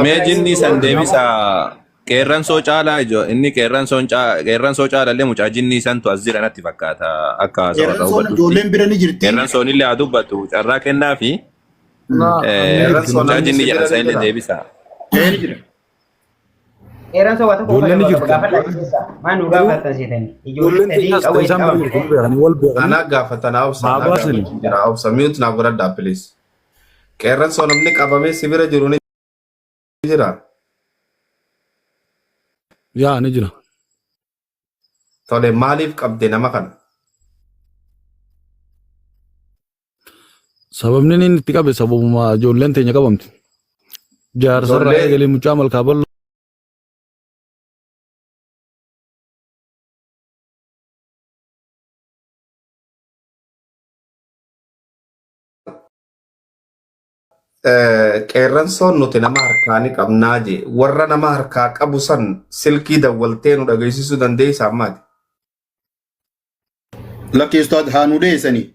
Meejinni san deebisa qeerran soo caalaa ijo inni qeerran soo caalaa mucaa jinni santu as jira natti fakkaata akka Qeerran soon ijoolleen bira ni jirti. qeerran soon illee haa dubbatu carraa kennaa fi mucaa jinni jedhan san illee deebisa. Qeerran soo wata kuufata gaafadha keessa maan nu gaafatan seetani ijoolleen sadii qawwee qaban. Ana gaafatan awsa mute na godhadha please. Qeerran soo namni qabamee sibira jiru ni jira. Yaa ni jira. Tole maaliif qabde nama kana? Sababni inni itti qabe sababuma ijoolleen teenya qabamti. Jaarsarraa eegalee mucaa malkaa bal'oo. Qeerran soon nuti nama harkaa ni qabnaa je warra nama harkaa qabu san silkii dawwaltee nu dhageessisuu dandeessaa ammaati. Lakkeessitoota haa nu dheessanii.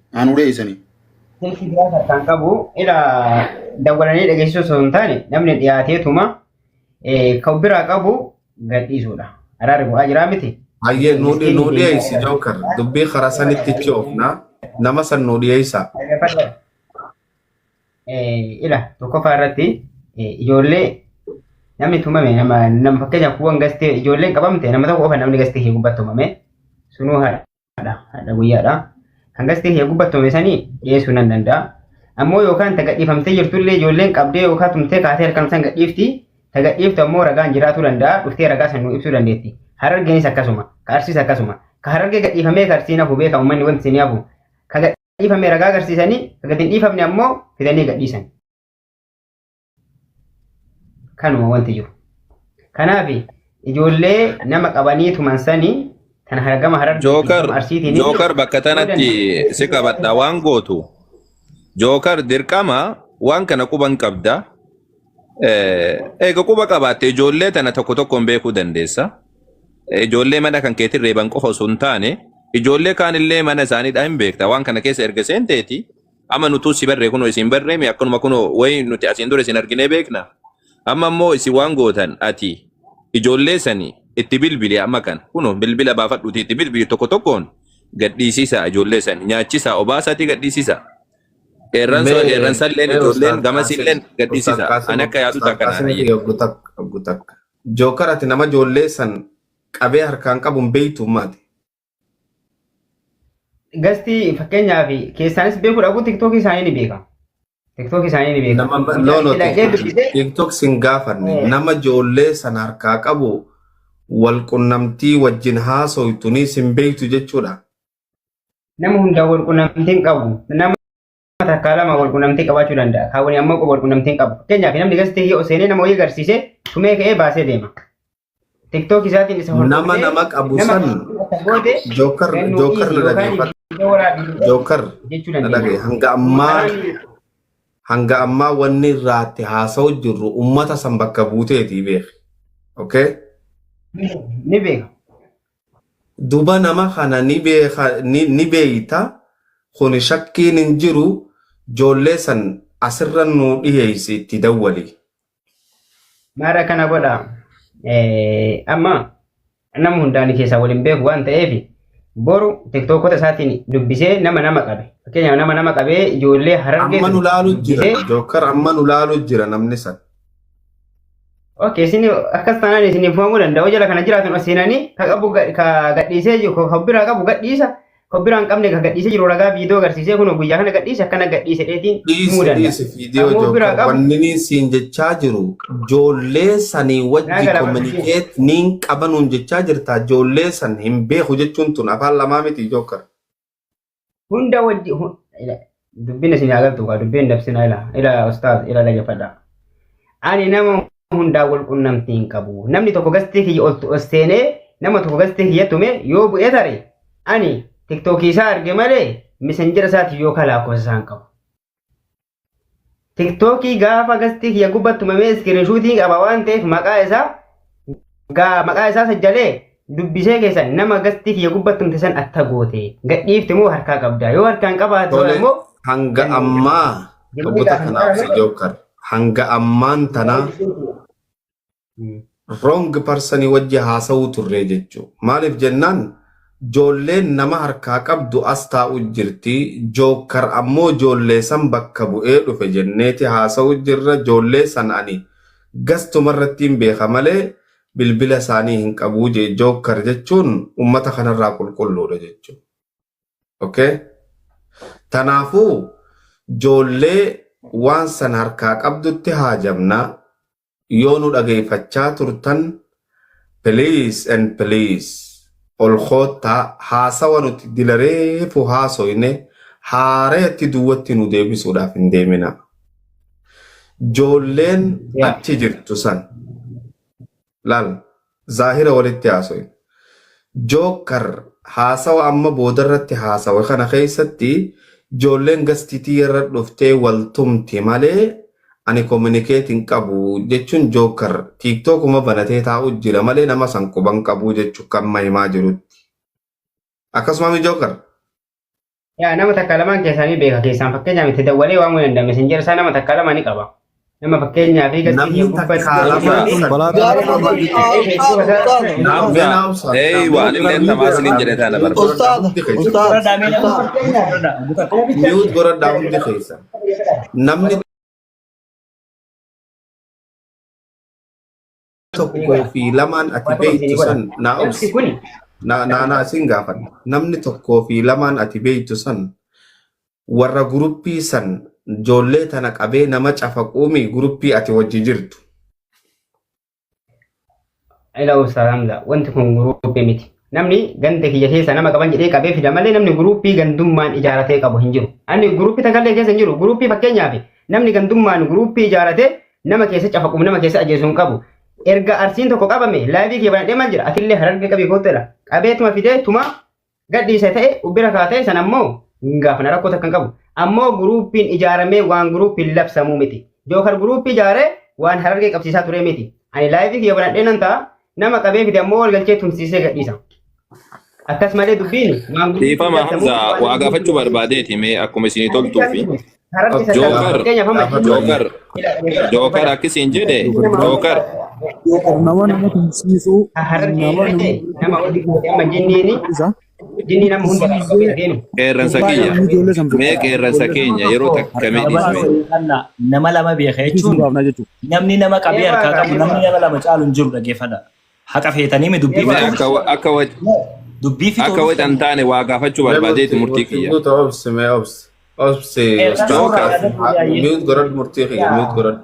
Silkii biraa harkaan qabu ila dawwalanii dhageessisuu osoo hin taane namni dhiyaateetuma kan biraa qabu gadhiisuudha. Araarri bu'aa jiraa miti. Hayyee nu dhiyeessi jookar dubbii karaa sanitti coofna nama san nu dhiyeessa. Ila tokkoffaa irratti ijoollee namni tumame nama fakkeenyaaf kuwwan gastee ijoolleen qabamte nama tokko qofa namni gastee gubbaatti tumame sunuu haadha guyyaadha. Kan gastee gubbaatti tumame sanii dhiyeessuu nan danda'a. Ammoo yookaan tagadhiifamtee jirtullee ijoolleen qabdee yookaan tumtee kaatee harkaan san gadhiifti. Tagadhiiftu ammoo ragaan jiraatuu danda'a. Dhuftee ragaa san nuu ibsuu dandeetti. Harargeenis akkasuma. Kaarsis akkasuma. Ka harargee gadhiifamee kaarsiin hafu beeka uummanni wanti isin hafu. Dhiifamee ragaa agarsiisanii gadi dhiifamne ammoo fidanii gadhiisan. Kanuma wanti jiru. Kanaaf ijoollee nama qabanii tuman sanii kan hargama harargee Jookar bakka tanatti si qabadha waan gootu. Jookar dirqama waan kana quban qabda. Eega quba qabaatte ijoollee tana tokko tokkoon beekuu dandeessa. Ijoollee mana kan keetiin reeban qofa osoo hin taane ijoollee kaanillee mana isaaniidha hin beekta waan kana keessa erga seenteeti amma nutu si barree kunoo isin barreemi akkanuma kunoo wayi nuti asiin dura isin arginee beekna amma immoo isin waan gootan ati ijoollee sanii itti bilbili amma kan kunoo bilbila baafadhuuti itti bilbili tokko tokkoon gadhiisisa ijoollee sanii nyaachisa obaasaati gadhiisisa qeerransalleen ijoolleen gamasilleen gadhiisisa ani akka yaadu takkanaa. Jookar ati nama ijoollee san qabee harkaan qabuun beeytu maati? Gasti fakkeenyaaf keessaanis beekuu dhabu TikTok isaanii ni beeka. TikTok isaanii ni beeka. TikTok sin gaafanne nama ijoollee san harkaa qabu wal qunnamtii wajjin haasoytuni sin beektu jechuudha. Nama hunda wal qunnamtiin qabu. Nama takkaa lama wal qunnamtii qabaachuu danda'a. Kaawwanii ammoo wal qunnamtiin qabu. Fakkeenyaaf namni gasti yoo seenee nama wayii agarsiisee tumee ka'ee baasee deema. TikTok isaatiin isa hordofee nama qabu san Jookar nadage hanga ammaa wanni irraatti haasa'u jirru ummata san bakka buuteetii beek. Okay? Ni beeka. Duba nama kana ni beeyta kun shakkiin hin jiru ijoollee san asirra nu dhiyeessi itti dawwali. Maara kana godha. Amma nama hundaan keessaa waliin beeku waan ta'eef boru tiktokota isaatiin dubbisee nama qabe. Fakkeenyaaf nama qabee ijoollee harargee. Amma nu laalu jira. Jookar amma nu laalu jira namni san. Okay, isin akkas taanaan isin fahamuu danda'u jala kana jiraatan seenanii ka qabu ka gadhiisee jiru ka biraa qabu gadhiisa. Ka biraa hin qabne ka gadhiisee jiru ragaa viidiyoo agarsiisee kun guyyaa kana gadhiise akkana gadhiise dheetiin himuu danda'a. Dhiisi viidiyoo Jookar wanni siin jechaa jiru ijoollee sanii wajji kominikeet niin qabanuun jechaa jirta ijoollee san hin beeku jechuun tun afaan lamaa miti Jookar. Hunda wajji dubbiin isin agartu kaa dubbiin dabsina ila ustaaz ila lagafadha. Ani nama hundaa wal qunnamtii hin qabu. Namni tokko gastii kiyya ol seenee nama tokko gastii kiyya tume yoo bu'ee tare ani TikTokii isaa arge malee messenjera isaati yoo kalaa kosa isaan qabu. TikTokii gaafa gastii kiyya gubbatti tumamee iskiriinshuutii qaba waan ta'eef maqaa isaa sajjalee dubbisee keessan nama gastii kiyya gubbatti tumte san atta goote gadhiifte moo harkaa qabda yoo harkaan qabaate immoo hanga ammaa Obboota kanaaf si Jookar hanga ammaan tana wrong person wajji haasa'uu turre jechuudha. Maaliif jennaan ijoolleen nama harkaa qabdu as taa'u jirti. Jookar ammoo ijoollee san bakka bu'ee dhufe jenneeti haasa'u jirra. Ijoollee san ani gastumarratti hin beeka malee bilbila isaanii hin qabuu jee jookar jechuun ummata kanarraa qulqulluudha jechuudha. Okay? Tanaafuu ijoollee waan san harkaa qabdutti haajamna. Yoo nu dhageeffachaa turtan please and please ol khoottaa haasawa nuti dilareefu haasoyne haareetti duwwatti nu deebisuudhaaf hin deemina. Ijoolleen achi jirtu san laal zaahira walitti haasoyne. Jookar haasawa amma boodarratti haasawa kana keessatti ijoolleen gastitii irra dhuftee waltumti malee ani communicating qabu jechuun jookar TikTok uma banatee taa'u jira malee nama san quban qabu jechuun kan mahimaa jirutti. Akkasuma jookar. Yaa nama takka lamaan keessanii beeka keessaan fakkeenyaaf itti dawwalee waan hin dandame messenger isaa nama takka lama ni qaba. Nama fakkeenyaaf fi namni takka waan illee tamaasiliin jedhee taana barbaada. Mute godhadhaa hundi keessa. Namni tokkoo fi lamaan ati beektu san naa isin gaafadha. Namni tokkoo fi lamaan ati beektu san warra guruppii san ijoollee tana qabee nama cafaquumi guruppii ati wajji jirtu. Ila Ustaz Hamza wanti kun guruppii miti. Namni ganda kiyya keessa nama qaban jedhee qabee fida malee namni guruppii gandummaan ijaaratee qabu hin jiru. Ani guruppii takallee keessa hin jiru. Guruppii fakkeenyaaf namni gandummaan guruppii ijaaratee nama keessa cafaquum nama keessa ajjeesuun qabu. Erga arsiin tokko qabame laayivii kee banadhee maal jira atillee harargee qabee kootteedha qabeetuma fidee tuma gadhiisa ta'e ubbira kaatee san ammoo gaafana rakkoo takkan qabu ammoo guruuppiin ijaaramee waan guruuppiin labsamuu miti jookar guruuppii ijaaree waan harargee qabsiisaa ture miti ani laayivii kee banadhee nan ta'a nama qabee fide ammoo walgalchee tumsiisee gadhiisa akkas malee dubbiin waan Dhiifama Hamza waa gaafachuu barbaadeeti mee akkuma isinii toltuu fi jookar akkisiin jedhe jookar nama tumsiisuu nama jinni nama hunda qeerransa kiyya mee qeerransa keenya yeroo takka mee dhiisme nama lama beeka jechuun namni nama qabee harkaa qabu namni nama lama caalu hin jiru dhaggeeffadha haqa feetanii mi dubbii akka wacan taane waa gaafachuu barbaadeeti murtii kiyya mute godhadhu murtii kiyya mute godhadhu.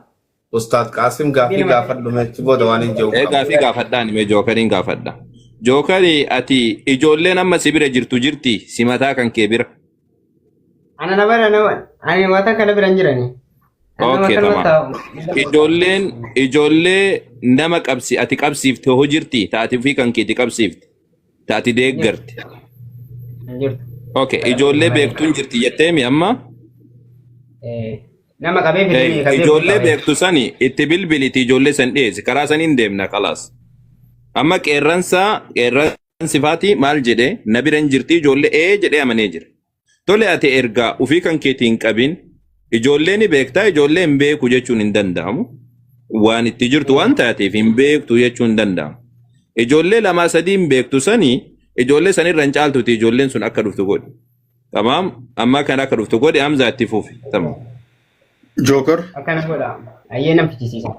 Ustaad Qaasim gaafii gaafadhu meechi booda waan hin jiru. Gaafii gaafadhaan mee jookariin gaafadha. Jookari ati ijoolleen amma si bira jirtu jirti si mataa kan kee bira. Ana na bara nama ani mataa kana bira hin jirani. Okay tamam. Ijoollee nama qabsi ati qabsiifte hoo jirti taati fi kan keeti qabsiifte taati deeggarti. Okay ijoollee beektuun jirti jettee mi amma? Nama qabee fidanii ijoollee beektu sani itti bilbiliti ijoollee san dhiyeessi karaa saniin deemna kalaas. Amma qeerransi faati maal jedhe na bira hin jirti ijoollee jedhee amanee jira. Tole ati ergaa ufii kan keetii hin qabin ijoollee ni beektaa ijoollee hin beeku jechuun hin danda'amu. Waan itti jirtu waan taateef hin beektu jechuun hin danda'amu. Ijoollee lamaa sadii hin beektu sani ijoollee sanirra hin caaltuti ijoolleen sun akka dhuftu godhi. Tamaam amma kan akka dhuftu godhi Hamza itti fufi. Tamaam. Jookar. Akkana godha. Ayyee nam fichisiisa.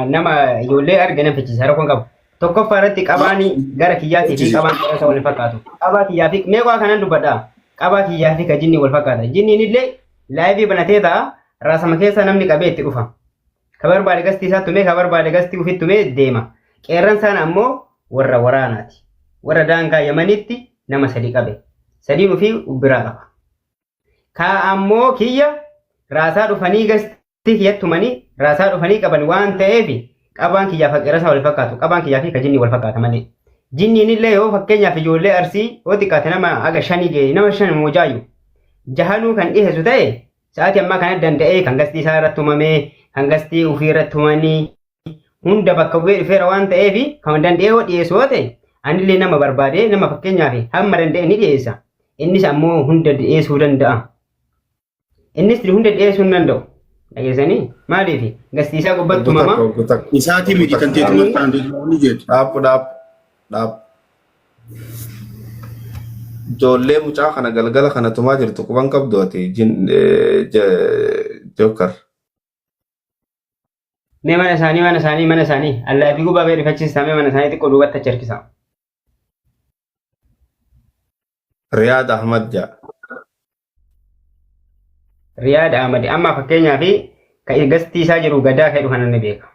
Nama ijoollee arge nam fichisiisa rakkoon qabu. Tokkoffaa irratti qabaanii gara kiyyaatii fi qabaan isa wal fakkaatu. Qabaa kiyyaa fi meeqaa kanan dubbadha. Qabaa kiyyaa fi ka jinni wal fakkaata. Jinniin illee laayivii banatee ta'a raasama keessa namni qabee itti dhufa. Ka barbaade gastii isaa tumee ka barbaade gastii ufitti tumee deema. Qeerran sana ammoo warra waraanaati. Warra daangaa Yamanitti nama sadi qabe. Sadiin ufii ubbiraa qaba. Ka ammoo kiyya raasaa dhufanii gastii kiyyattumanii raasaa dhufanii qaban waan ta'eef qabaan kiyyaa fi qeerransa wal fakkaatu. Qabaan kiyyaa fi ka jinni wal fakkaata malee. Jinniin illee yoo fakkeenyaaf ijoollee arsii yoo xiqqaate nama aga shanii ga'e nama shan moojaayu. Jahanuu kan dhiheessu ta'e sa'aatii ammaa kana danda'ee kan gastii isaa irratti uumamee kan gastii ufii irratti uumanii hunda bakka bu'ee dhufeera waan ta'eef kan danda'ee yoo dhiyeessu yoo ta'e anillee nama barbaadee nama fakkeenyaaf hamma danda'e ni dhiyeessa. Innis ammoo hunda dhiyeessuu danda'a. Innis hunda dhiyeessuu hin danda'u. dhageessanii maaliifi gastiisaa gubbattu mama Isaatii miti kan teetu kan ni jedhu. dhaab ijoollee mucaa kana galgala kana tumaa jirtu quban qabdu ati Jookar. mee mana isaanii allaatii gubaa bee rifachiistaa mee mana isaanii xiqqoo duubatti achi harkisa. Riyaad Ahmad jaa. Riyaad Ahmad amma fakkeenyaaf kan gastiisaa jiru gadaa ka'e dhufan ni beeka.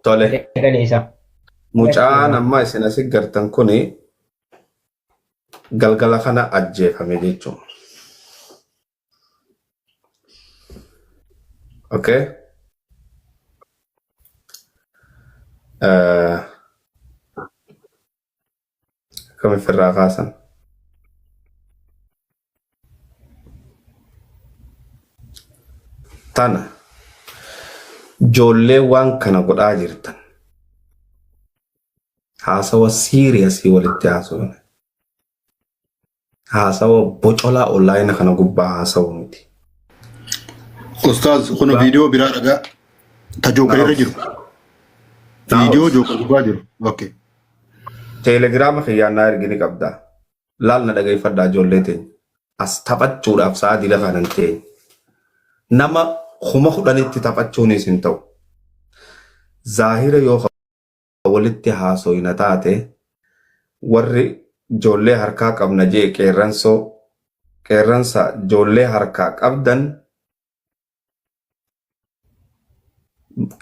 Tole. Galee isaa. Mucaan amma isin asii gartan kuni galgala kana ajjeefame jechuudha. Okay. Kami firraa kaasan. Tana ijoollee waan kana godhaa jirtan haasawa siiriyasii walitti haasawne haasawa bocolaa onlaayina kana gubbaa haasawu miti. Ustaaz kun viidiyoo biraa dhagaa ta Jookar irra jiru. Viidiyoo Jookar gubbaa jiru. Okay. Teelegiraama kiyyaannaa ergini qabdaa. Laal na dhagaifadhaa ijoollee teenya. As taphachuudhaaf sa'aatii lafa nan teenya. Nama kuma kudhanitti taphachuunis hin ta'u. Zaahira yoo walitti haasoyina taate warri ijoollee harkaa qabna jee qeerransa ijoollee harkaa qabdan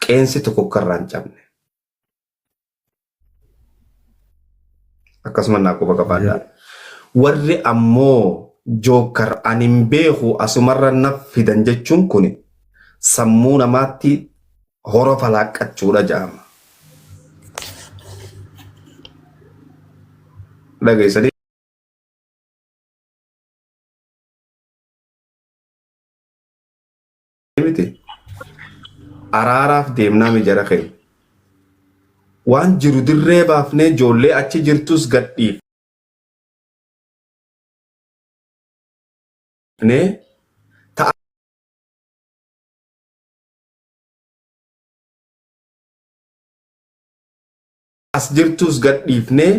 qeensi tokko karraan cabne. Akkasuma naa quba qabaadhaa. Warri ammoo Jookar ani hin beeku asumarra naf fidan jechuun kun sammuu namaatti horofa laaqqachuudha jedhama. Dhageessanii miti araaraaf deemnaa mijara keenya. Waan jiru dirree baafnee ijoollee achi jirtus gadhiif. As jirtus gadhiifnee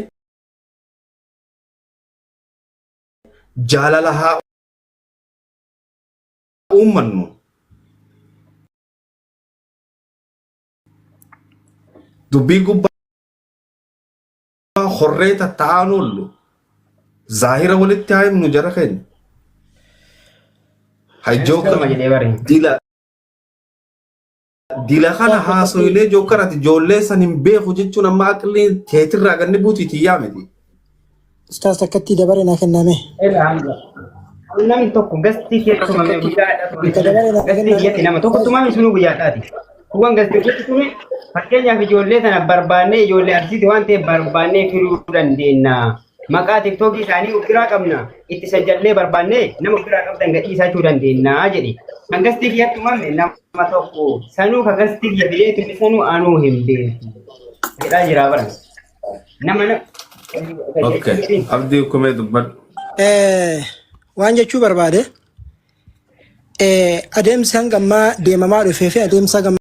jaalala haa uummannu. Dubbii gubbaa horree tatta'aan oollu zaahira walitti haa himnu jara keenya. Jookar dila kana haasoilee Jookar ati ijoollee san hin beeku jechuun amma aqli keetirraa ganni buutiitii yaa miti. Ustaas takkatti dabare naa kenname. Namni tokko gastii keessumame guyyaadha. Gastii keessi nama tokko tumame sunuu guyyaadhaati. Kuwwan gastii keessume fakkeenyaaf ijoollee sana barbaannee ijoollee arsiiti waan ta'eef barbaannee firuu dandeenya. Maqaa tiktookii isaanii of biraa qabna. Itti sajjallee barbaannee nama biraa qabdan gadhiisachuu dandeenya jedhe. Kan gastii keessatti uumame nama tokko sanuu kan gastii kiyya fideetu sanuu anuu hin beeku. Jedhaa jira bara. Nama Okay. Abdii kumee dubbadhu. Waan jechuu barbaade adeemsa hangammaa deemamaa dhufee fi adeemsa